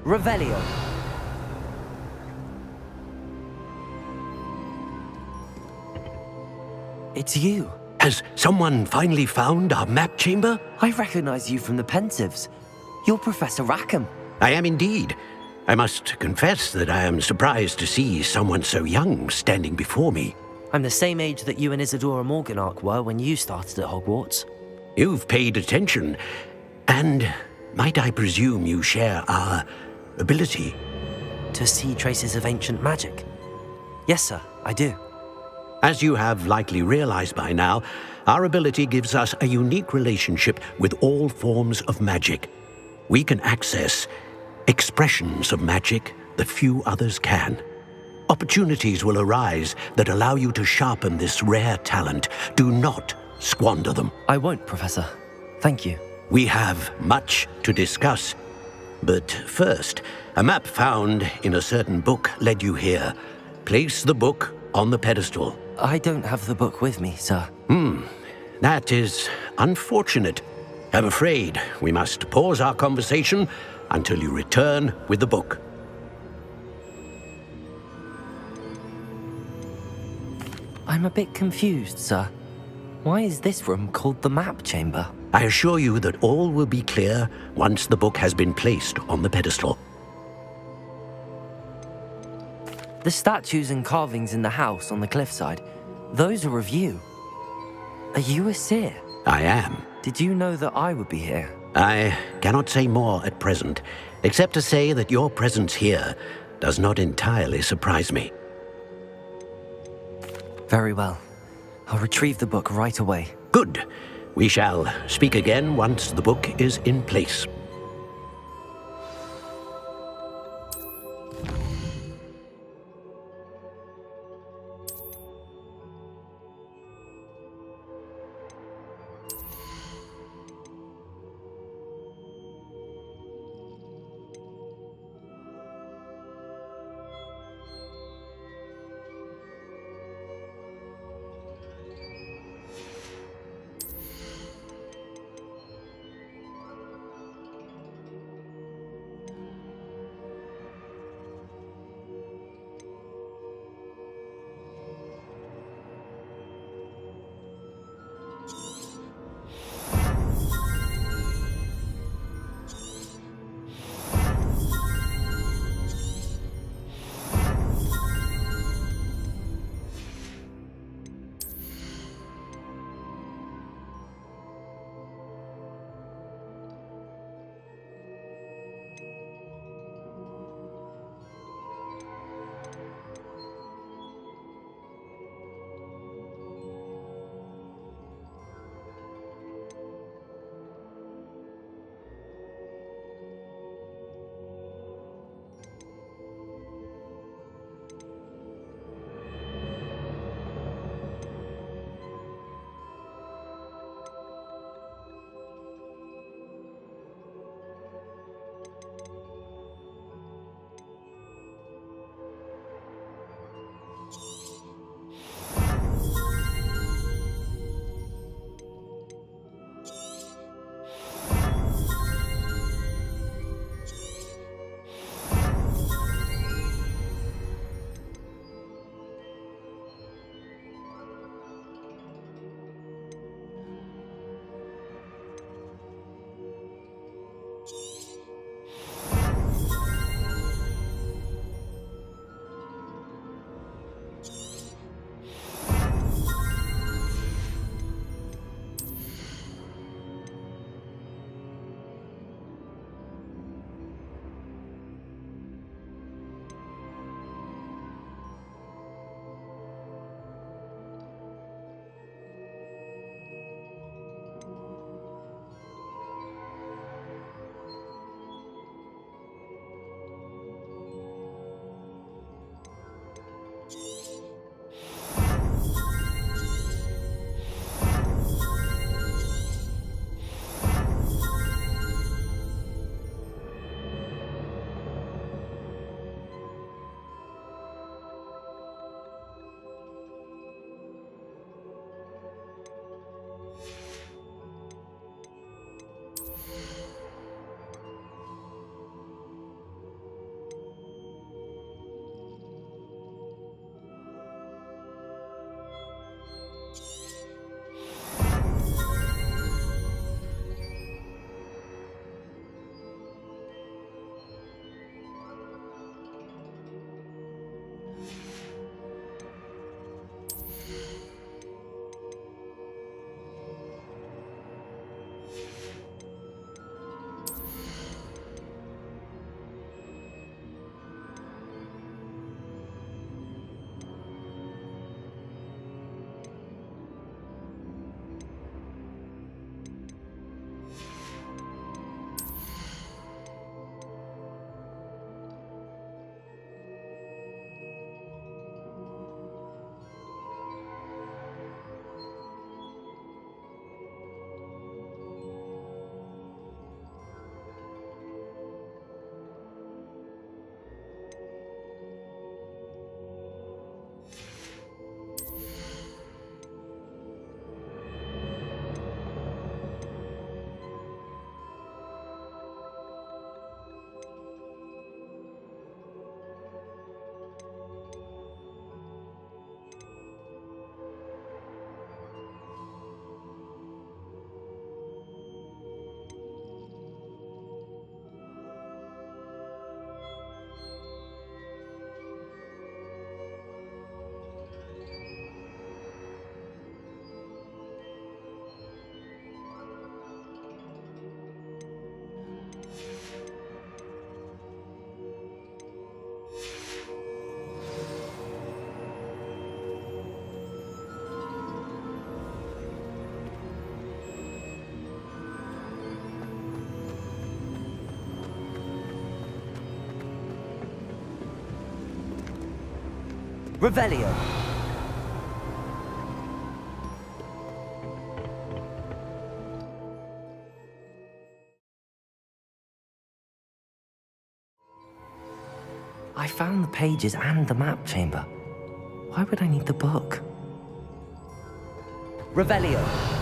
Revelio. It's you. Has someone finally found our map chamber? I recognize you from the Pensives. You're Professor Rackham. I am indeed. I must confess that I am surprised to see someone so young standing before me. I'm the same age that you and Isadora Morganach were when you started at Hogwarts. You've paid attention, and might I presume you share our ability? To see traces of ancient magic? Yes, sir, I do. As you have likely realized by now, our ability gives us a unique relationship with all forms of magic. We can access expressions of magic that few others can. Opportunities will arise that allow you to sharpen this rare talent. Do not squander them. I won't, Professor. Thank you. We have much to discuss. But first, a map found in a certain book led you here. Place the book on the pedestal. I don't have the book with me, sir. That is unfortunate. I'm afraid we must pause our conversation until you return with the book. I'm a bit confused, sir. Why is this room called the map chamber? I assure you that all will be clear once the book has been placed on the pedestal. The statues and carvings in the house on the cliffside, those are of you. Are you a seer? I am. Did you know that I would be here? I cannot say more at present, except to say that your presence here does not entirely surprise me. Very well. I'll retrieve the book right away. Good. We shall speak again once the book is in place. Revelio. I found the pages and the map chamber. Why would I need the book? Revelio.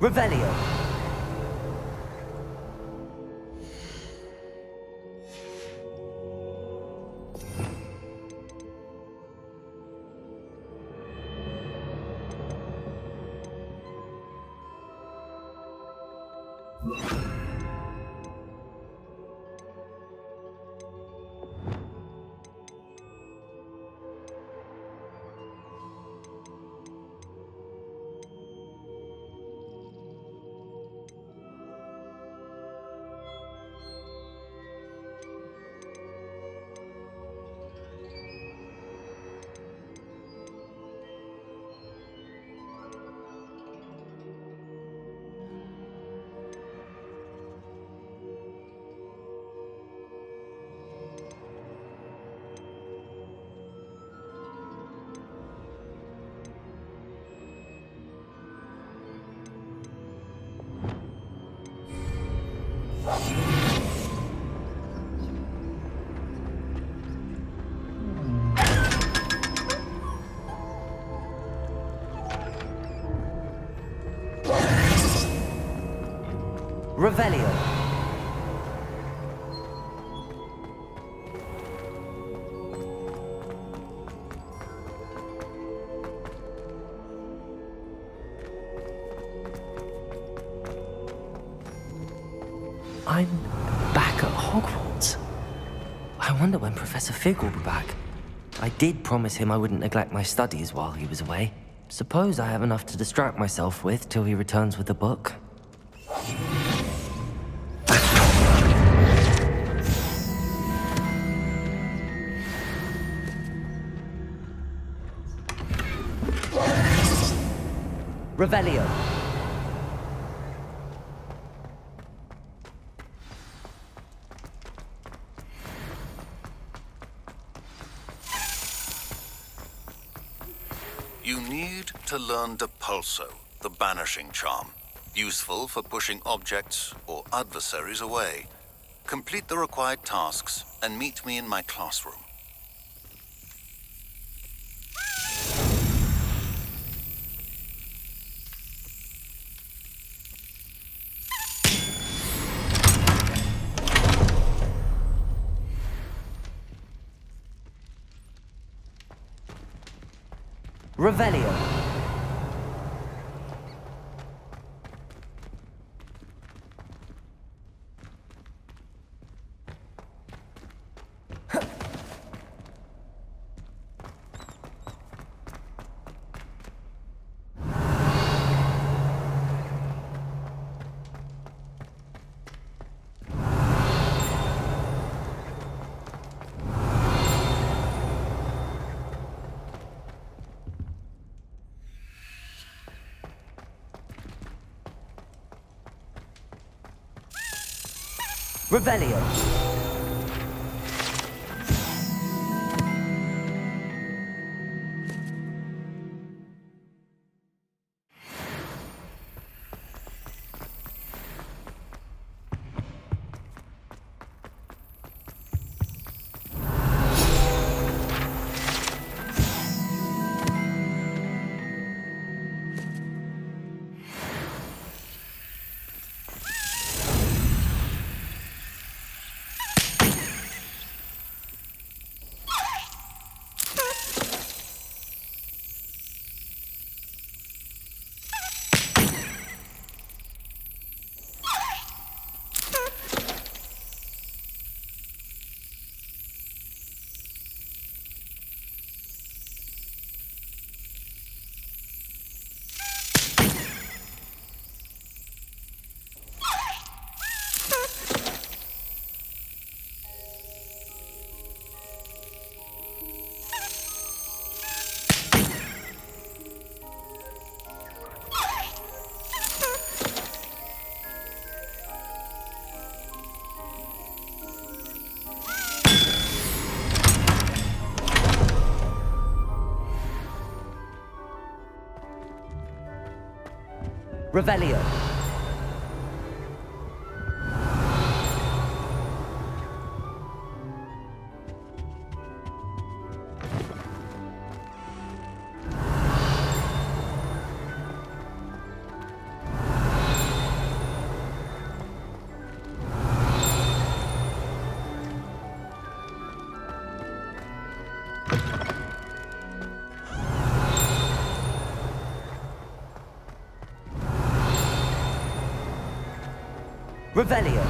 Revelio. Revelio. I'm back at Hogwarts. I wonder when Professor Fig will be back. I did promise him I wouldn't neglect my studies while he was away. Suppose I have enough to distract myself with till he returns with the book. Revelio. You need to learn Depulso, the banishing charm. Useful for pushing objects or adversaries away. Complete the required tasks and meet me in my classroom. Revelio. Revelio. Revelio. Revelio.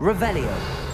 Revelio.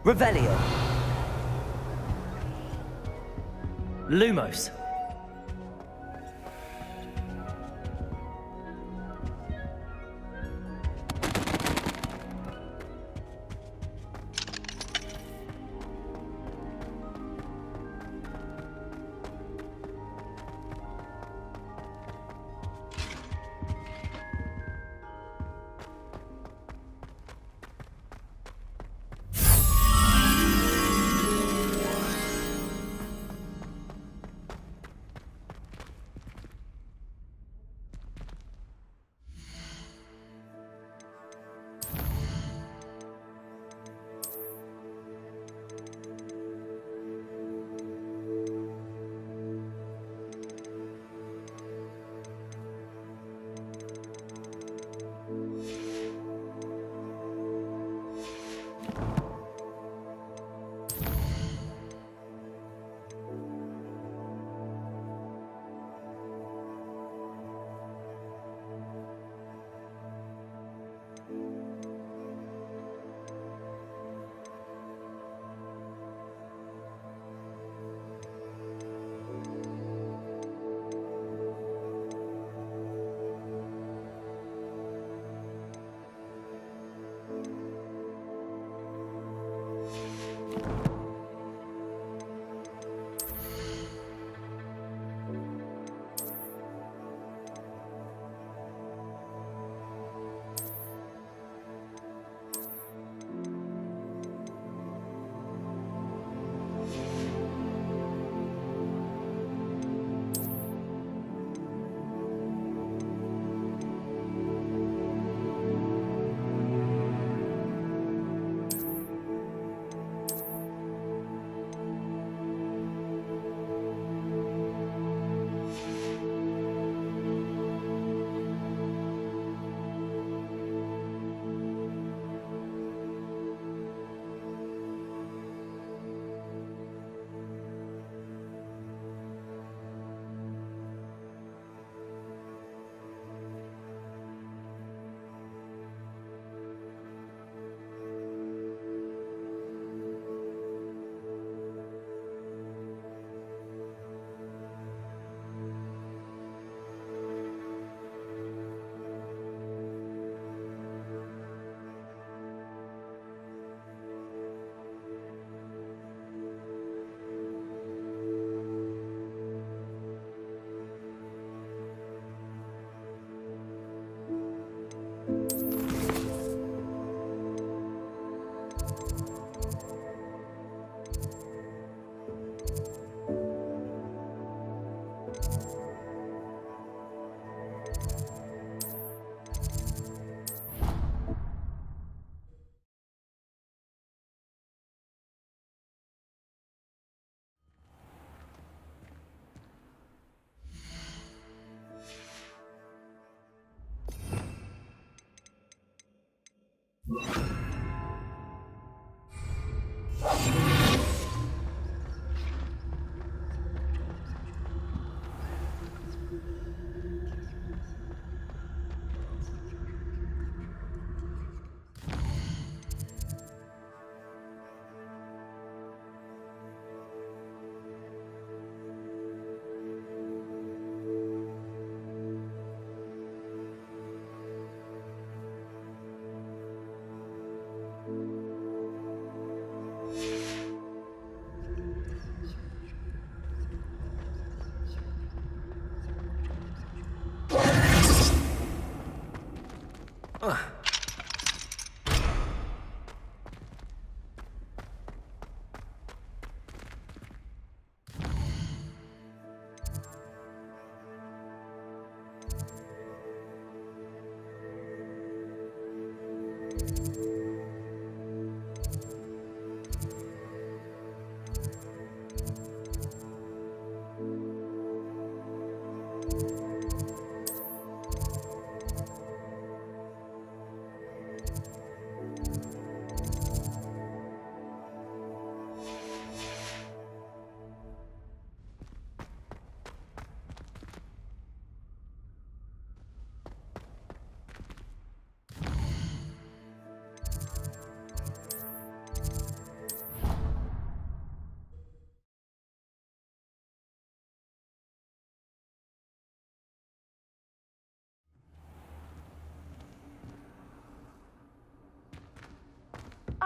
Revelio. Lumos.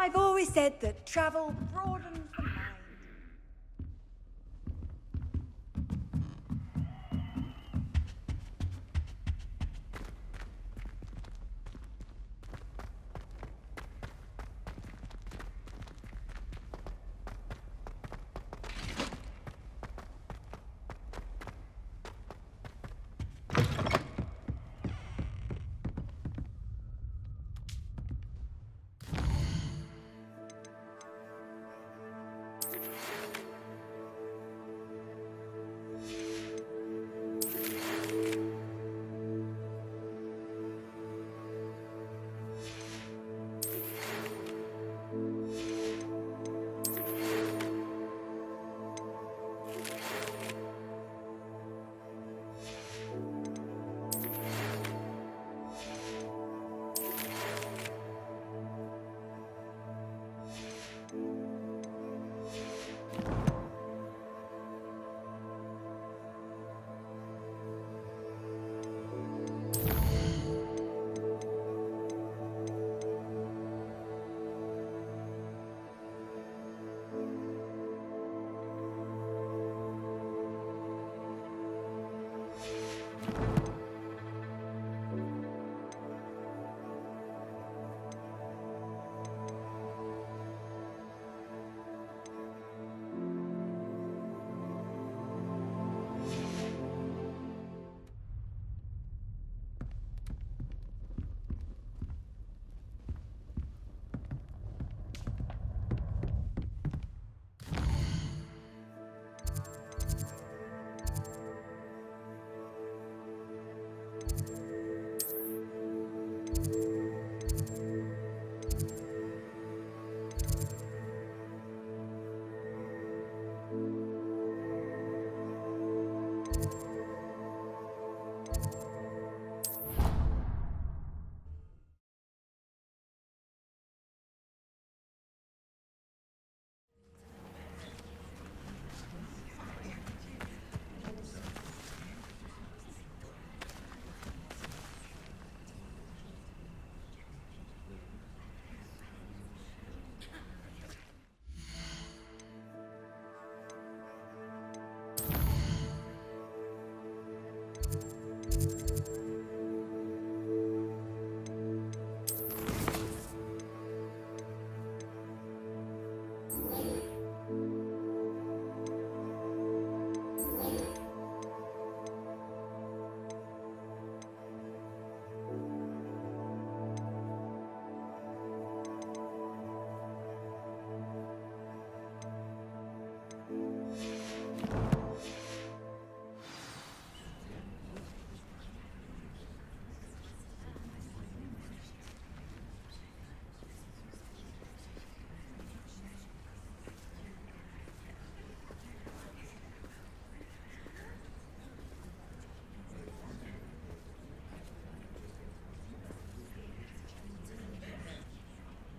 I've always said that travel broadens the mind.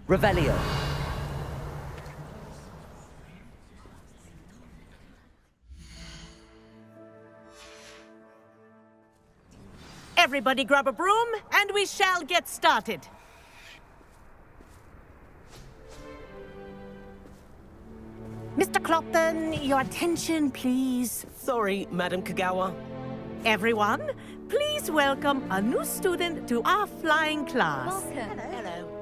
Revelio. Everybody grab a broom, and we shall get started. Mr. Clopton, your attention, please. Sorry, Madam Kagawa. Everyone, please welcome a new student to our flying class. Welcome. Hello.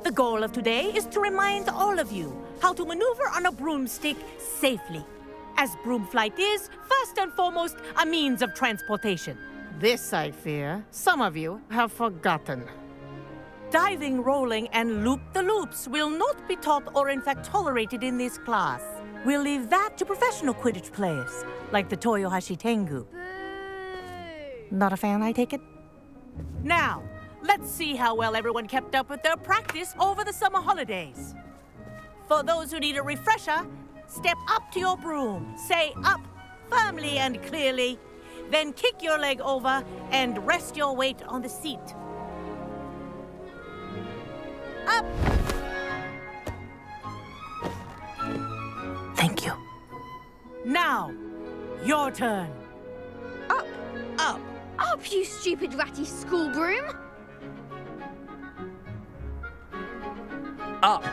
The goal of today is to remind all of you how to maneuver on a broomstick safely, as broom flight is, first and foremost, a means of transportation. This, I fear, some of you have forgotten. Diving, rolling, and loop-the-loops will not be taught or in fact tolerated in this class. We'll leave that to professional Quidditch players, like the Toyohashi Tengu. Not a fan, I take it? Now, let's see how well everyone kept up with their practice over the summer holidays. For those who need a refresher, step up to your broom, say up firmly and clearly, then kick your leg over and rest your weight on the seat. Up! Thank you. Now, your turn. Up, Up. up, you stupid ratty school broom! Up.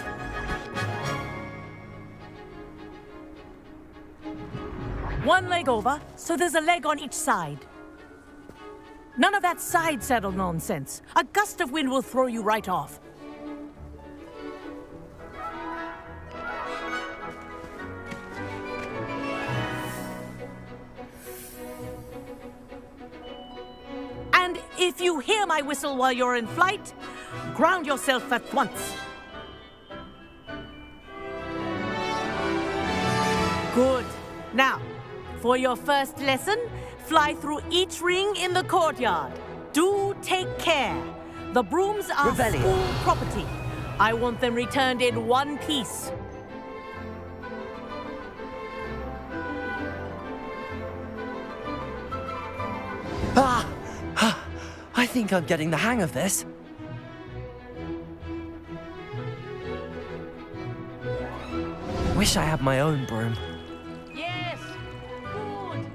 One leg over, so there's a leg on each side. None of that side saddle nonsense. A gust of wind will throw you right off. And if you hear my whistle while you're in flight, ground yourself at once. Good. Now, for your first lesson, fly through each ring in the courtyard. Do take care. The brooms are Revelio. school property. I want them returned in one piece. I think I'm getting the hang of this. Wish I had my own broom. Yes. Good.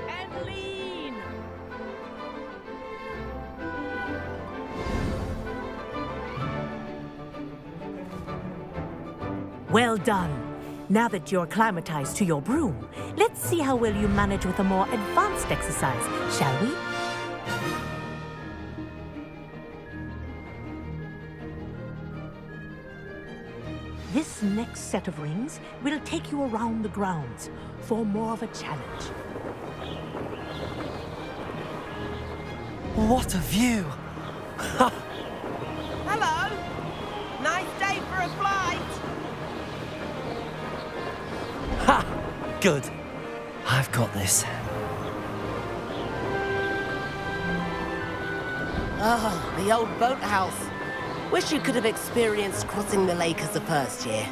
And lean. Well done. Now that you're acclimatized to your broom, let's see how well you manage with a more advanced exercise, shall we? This next set of rings will take you around the grounds for more of a challenge. What a view! Hello. Nice day for a flight. Ha! Good. I've got this. Oh, the old boathouse. Wish you could have experienced crossing the lake as a first year.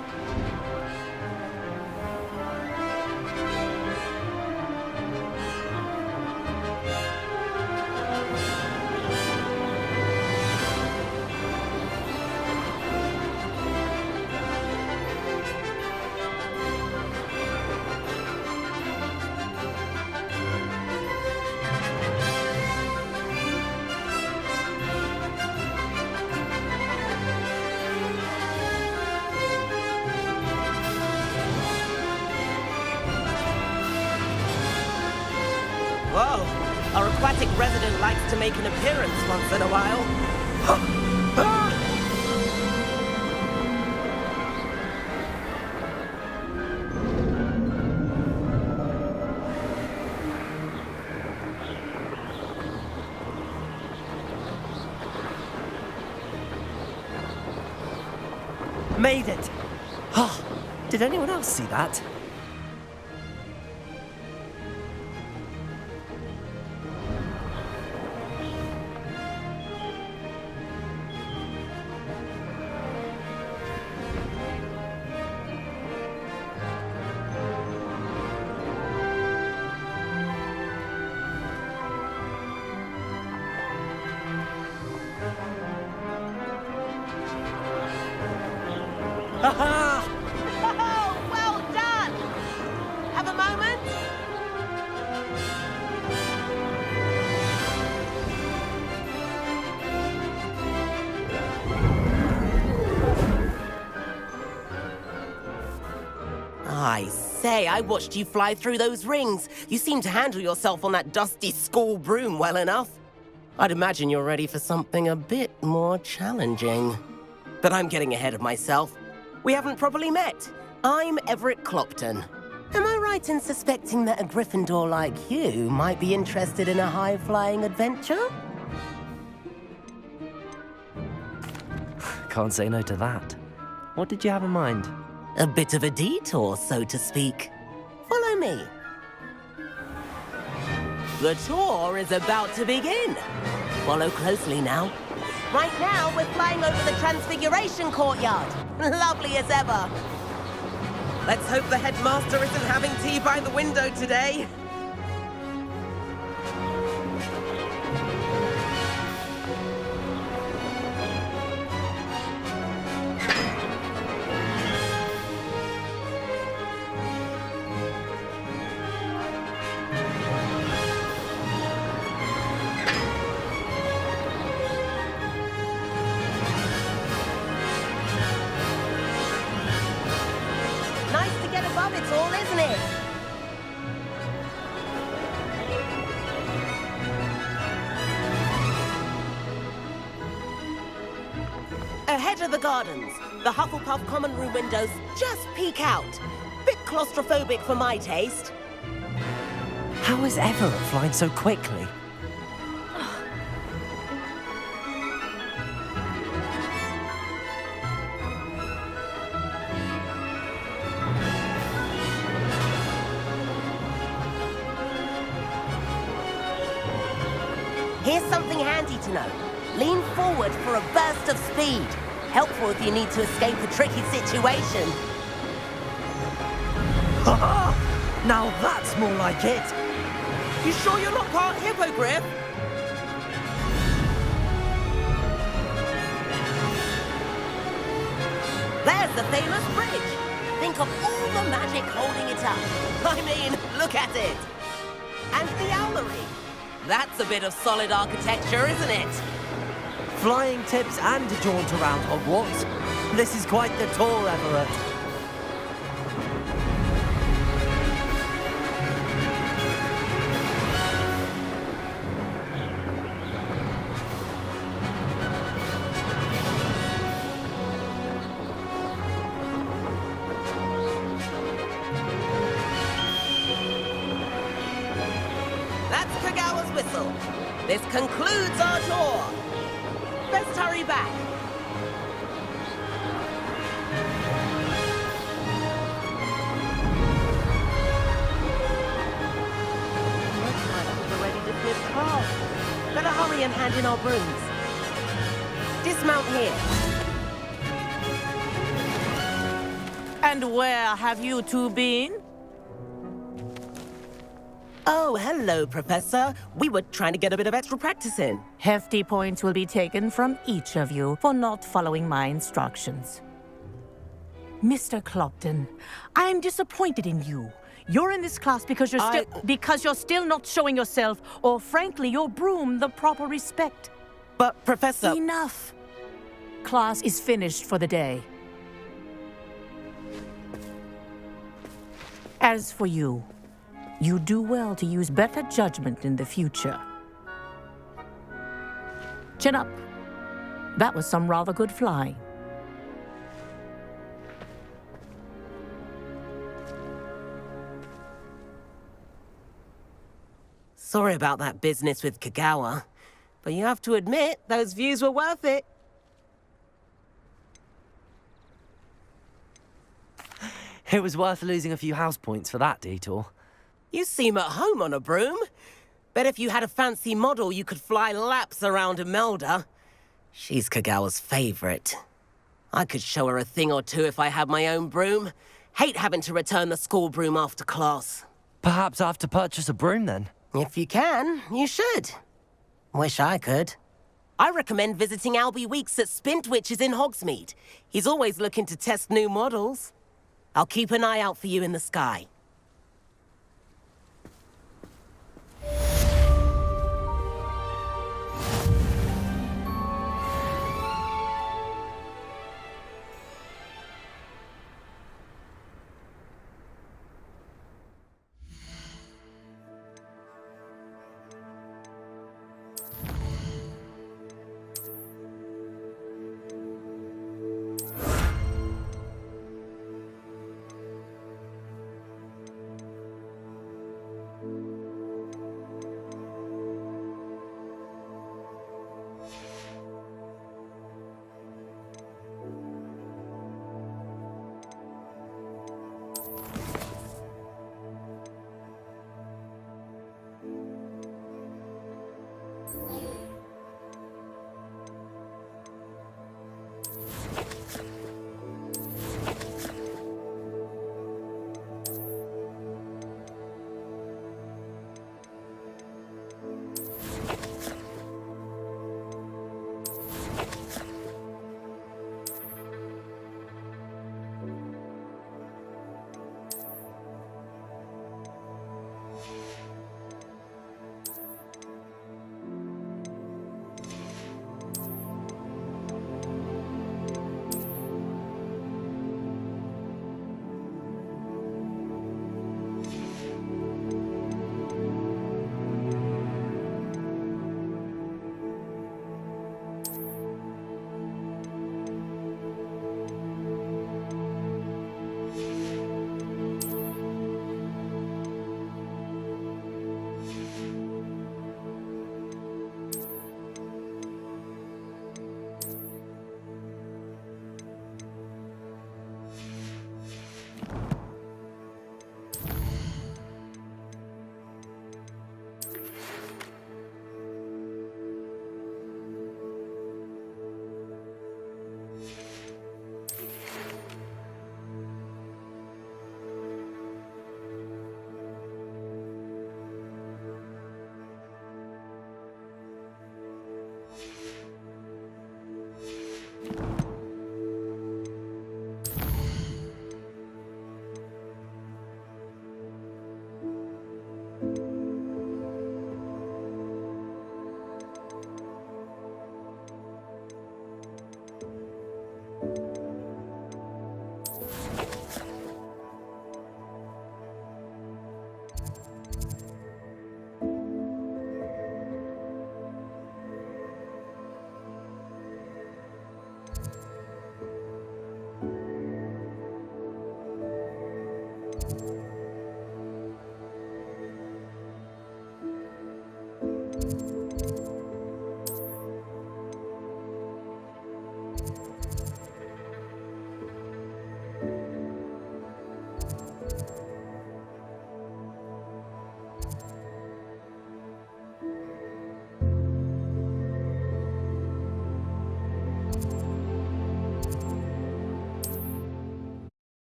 Whoa, our aquatic resident likes to make an appearance once in a while. Made it! Oh, did anyone else see that? Ha Oh, well done! Have a moment? I say, I watched you fly through those rings. You seem to handle yourself on that dusty school broom well enough. I'd imagine you're ready for something a bit more challenging. But I'm getting ahead of myself. We haven't properly met. I'm Everett Clopton. Am I right in suspecting that a Gryffindor like you might be interested in a high-flying adventure? Can't say no to that. What did you have in mind? A bit of a detour, so to speak. Follow me. The tour is about to begin. Follow closely now. Right now, we're flying over the Transfiguration Courtyard. Lovely as ever. Let's hope the headmaster isn't having tea by the window today. Nice to get above it all, isn't it? Ahead of the gardens, the Hufflepuff common room windows just peek out. Bit claustrophobic for my taste. How is Everett flying so quickly? Here's something handy to know. Lean forward for a burst of speed. Helpful if you need to escape a tricky situation. Now that's more like it! You sure you're not part hippogriff? There's the famous bridge. Think of all the magic holding it up. I mean, look at it. And the owlery. That's a bit of solid architecture, isn't it? Flying tips and a jaunt around Hogwarts. This is quite the tour, Everett. Whistle. This concludes our tour. Best hurry back. Looks like we've already dismissed class. Better hurry and hand in our brooms. Dismount here. And where have you two been? Oh, hello, Professor. We were trying to get a bit of extra practice in. Hefty points will be taken from each of you for not following my instructions. Mr. Clopton, I'm disappointed in you. You're in this class because you're still not showing yourself, or frankly, your broom the proper respect. But, Professor... Enough. Class is finished for the day. As for you, you do well to use better judgment in the future. Chin up. That was some rather good flying. Sorry about that business with Kagawa, but you have to admit, those views were worth it. It was worth losing a few house points for that detour. You seem at home on a broom. Bet if you had a fancy model, you could fly laps around Imelda. She's Kagawa's favorite. I could show her a thing or two if I had my own broom. Hate having to return the school broom after class. Perhaps I have to purchase a broom then? If you can, you should. Wish I could. I recommend visiting Albie Weeks at Spintwitches in Hogsmeade. He's always looking to test new models. I'll keep an eye out for you in the sky.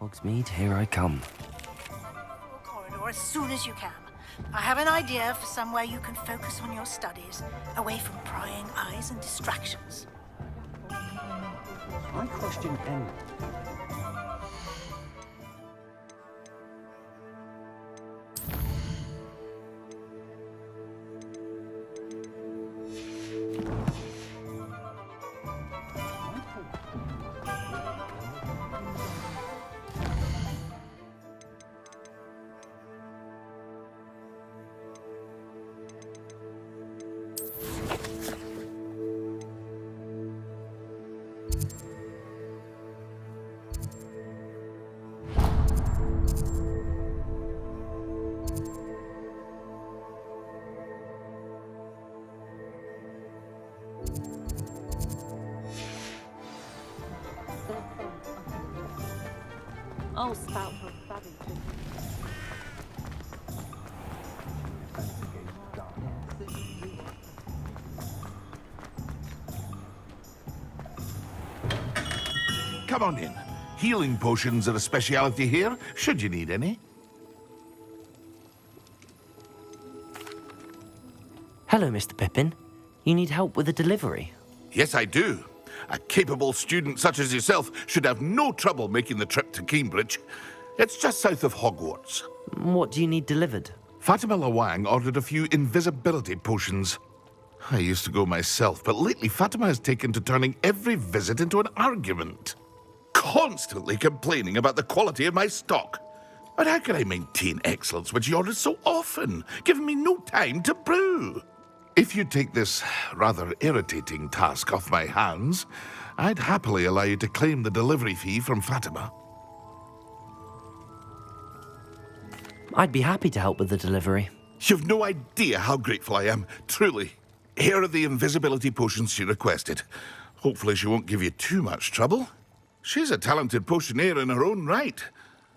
Hogsmeade, here I come. Corridor as soon as you can. I have an idea for somewhere you can focus on your studies, away from prying eyes and distractions. I question any. I'll spout her Babington. Come on in. Healing potions are a speciality here, should you need any. Hello, Mr. Pippin. You need help with a delivery? Yes, I do. A capable student such as yourself should have no trouble making the trip to Cambridge. It's just south of Hogwarts. What do you need delivered? Fatima Lawang ordered a few invisibility potions. I used to go myself, but lately Fatima has taken to turning every visit into an argument. Constantly complaining about the quality of my stock. But how can I maintain excellence when she orders so often, giving me no time to brew? If you take this rather irritating task off my hands, I'd happily allow you to claim the delivery fee from Fatima. I'd be happy to help with the delivery. You've no idea how grateful I am, truly. Here are the invisibility potions she requested. Hopefully she won't give you too much trouble. She's a talented potioneer in her own right.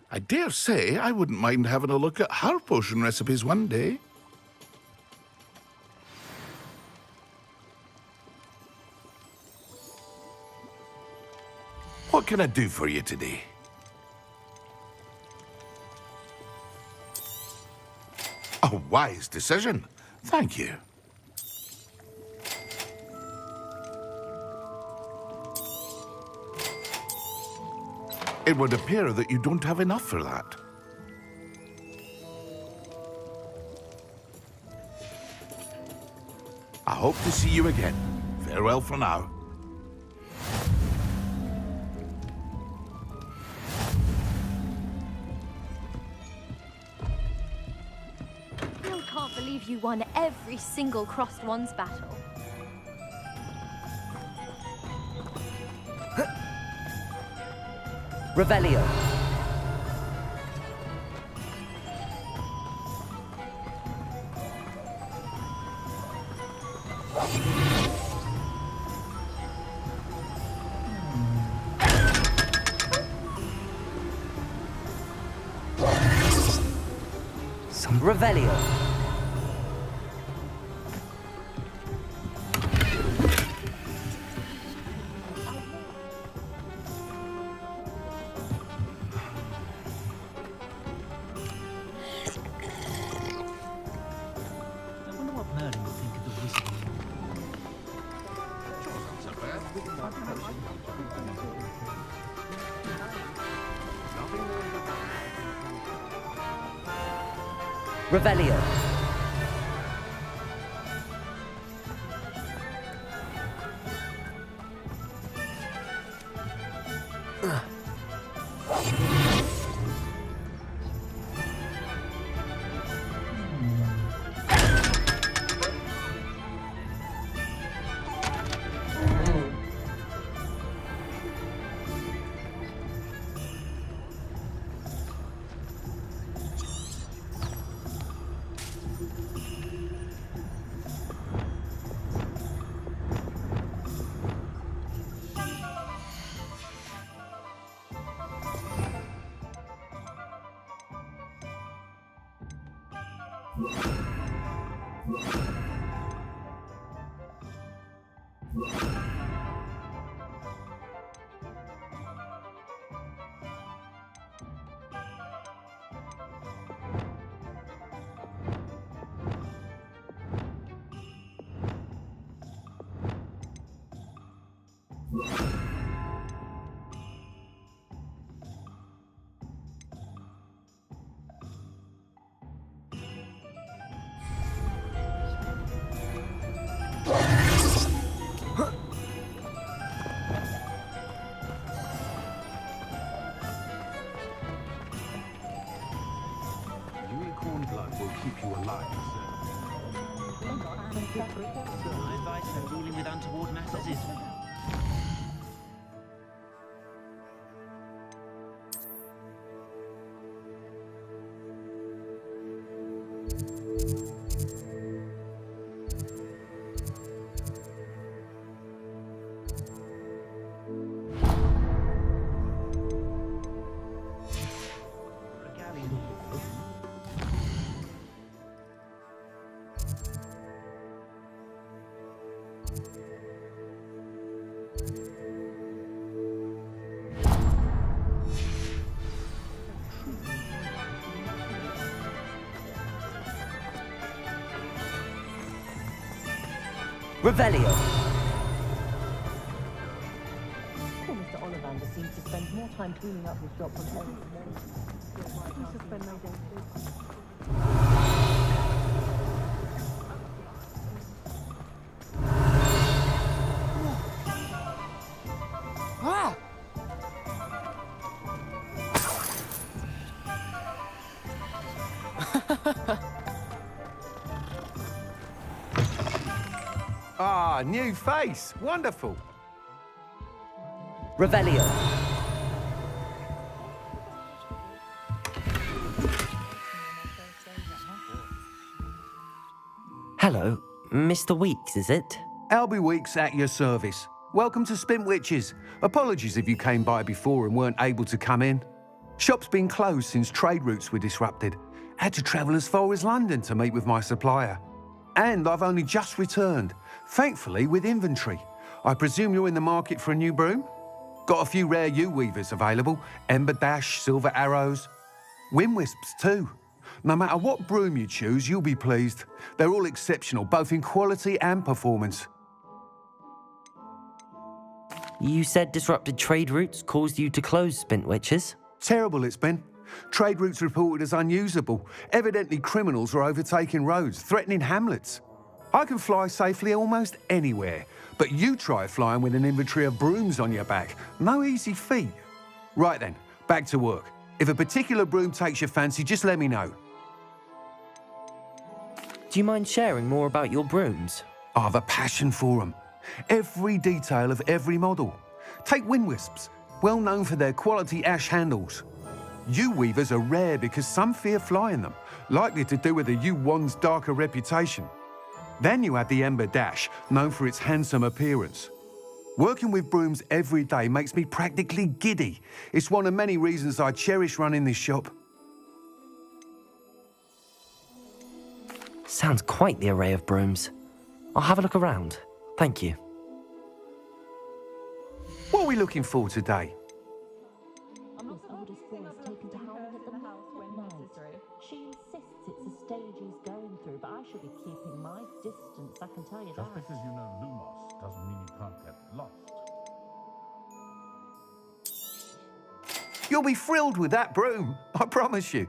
I dare say I wouldn't mind having a look at her potion recipes one day. What can I do for you today? A wise decision. Thank you. It would appear that you don't have enough for that. I hope to see you again. Farewell for now. Still can't believe you won every single Crossed Ones battle. Revelio. Some Revelio. Revelio. Unicorn blood will keep you alive, My advice when ruling with untoward matters is... Revelio. Poor Mr. Ollivander seems to spend more time cleaning up his shop than spend my day Ah! Ah, new face. Wonderful. Revelio. Hello, Mr. Weeks, is it? Albie Weeks at your service. Welcome to Spin Witches. Apologies if you came by before and weren't able to come in. Shop's been closed since trade routes were disrupted. Had to travel as far as London to meet with my supplier. And I've only just returned, thankfully with inventory. I presume you're in the market for a new broom? Got a few rare U-weavers available, Ember Dash, Silver Arrows, Wind Wisps too. No matter what broom you choose, you'll be pleased. They're all exceptional, both in quality and performance. You said disrupted trade routes caused you to close Spin Witches? Terrible it's been. Trade routes reported as unusable. Evidently criminals are overtaking roads, threatening hamlets. I can fly safely almost anywhere, but you try flying with an inventory of brooms on your back. No easy feat. Right then, back to work. If a particular broom takes your fancy, just let me know. Do you mind sharing more about your brooms? I have a passion for them. Every detail of every model. Take Wind Wisps, well known for their quality ash handles. U-weavers are rare because some fear flying them, likely to do with the U-wand's darker reputation. Then you have the Ember Dash, known for its handsome appearance. Working with brooms every day makes me practically giddy. It's one of many reasons I cherish running this shop. Sounds quite the array of brooms. I'll have a look around. Thank you. What are we looking for today? She insists it's a stage he's going through, but I should be keeping my distance, I can tell you that. Just because you know Lumos doesn't mean you can't get lost. You'll be thrilled with that broom, I promise you.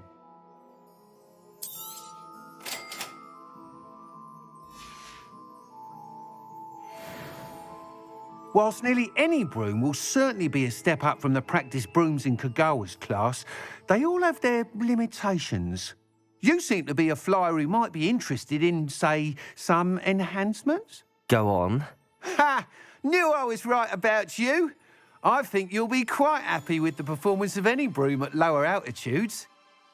Whilst nearly any broom will certainly be a step up from the practice brooms in Kagawa's class, they all have their limitations. You seem to be a flyer who might be interested in, say, some enhancements? Go on. Ha! Knew I was right about you. I think you'll be quite happy with the performance of any broom at lower altitudes.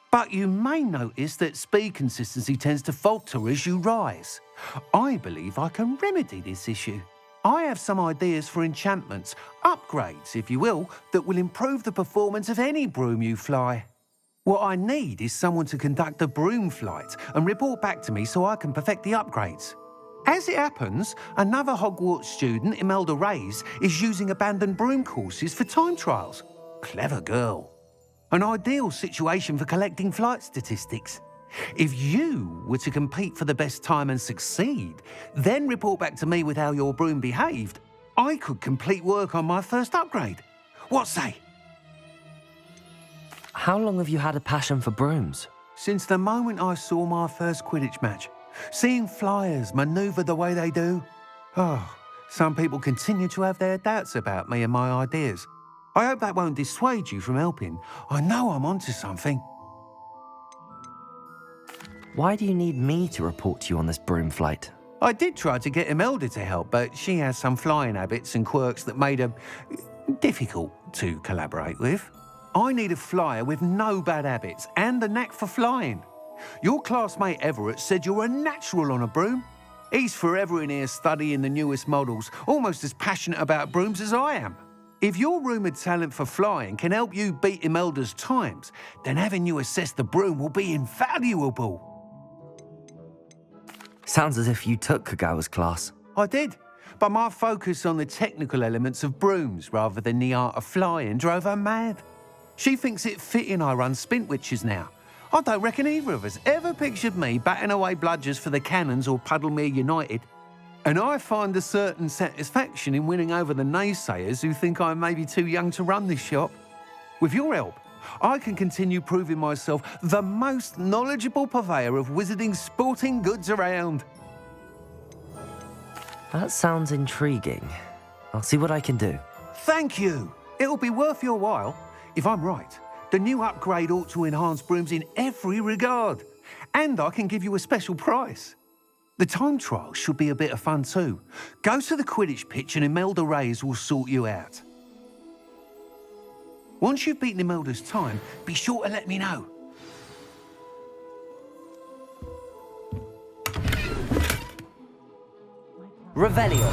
But you may notice that speed consistency tends to falter as you rise. I believe I can remedy this issue. I have some ideas for enchantments, upgrades, if you will, that will improve the performance of any broom you fly. What I need is someone to conduct a broom flight and report back to me so I can perfect the upgrades. As it happens, another Hogwarts student, Imelda Reyes, is using abandoned broom courses for time trials. Clever girl. An ideal situation for collecting flight statistics. If you were to compete for the best time and succeed, then report back to me with how your broom behaved, I could complete work on my first upgrade. What say? How long have you had a passion for brooms? Since the moment I saw my first Quidditch match. Seeing flyers manoeuvre the way they do. Oh, some people continue to have their doubts about me and my ideas. I hope that won't dissuade you from helping. I know I'm onto something. Why do you need me to report to you on this broom flight? I did try to get Imelda to help, but she has some flying habits and quirks that made her difficult to collaborate with. I need a flyer with no bad habits and the knack for flying. Your classmate Everett said you're a natural on a broom. He's forever in here studying the newest models, almost as passionate about brooms as I am. If your rumoured talent for flying can help you beat Imelda's times, then having you assess the broom will be invaluable. Sounds as if you took Kagawa's class. I did, but my focus on the technical elements of brooms rather than the art of flying drove her mad. She thinks it fitting I run Spint Witches now. I don't reckon either of us ever pictured me batting away bludgers for the Cannons or Puddlemere United. And I find a certain satisfaction in winning over the naysayers who think I may be too young to run this shop. With your help, I can continue proving myself the most knowledgeable purveyor of wizarding sporting goods around. That sounds intriguing. I'll see what I can do. Thank you. It'll be worth your while. If I'm right, the new upgrade ought to enhance brooms in every regard. And I can give you a special price. The time trial should be a bit of fun too. Go to the Quidditch pitch and Imelda Reyes will sort you out. Once you've beaten Imelda's time, be sure to let me know. Revelio.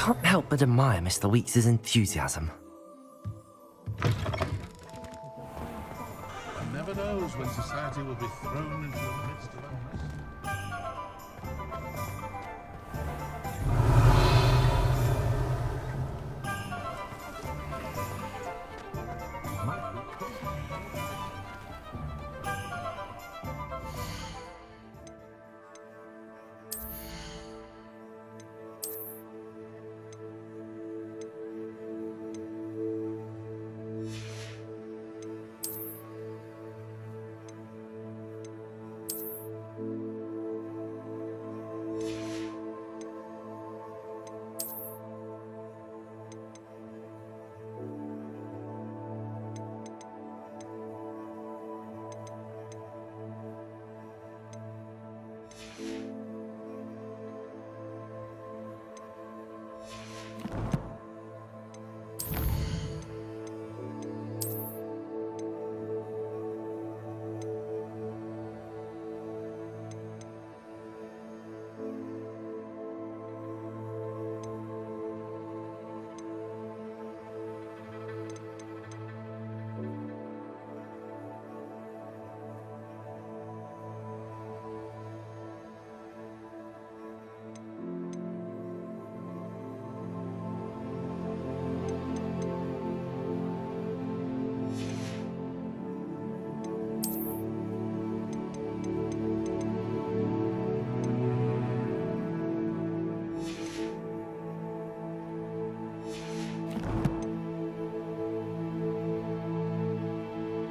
Can't help but admire Mr. Weeks' enthusiasm. One never knows when society will be thrown into the midst of unrest.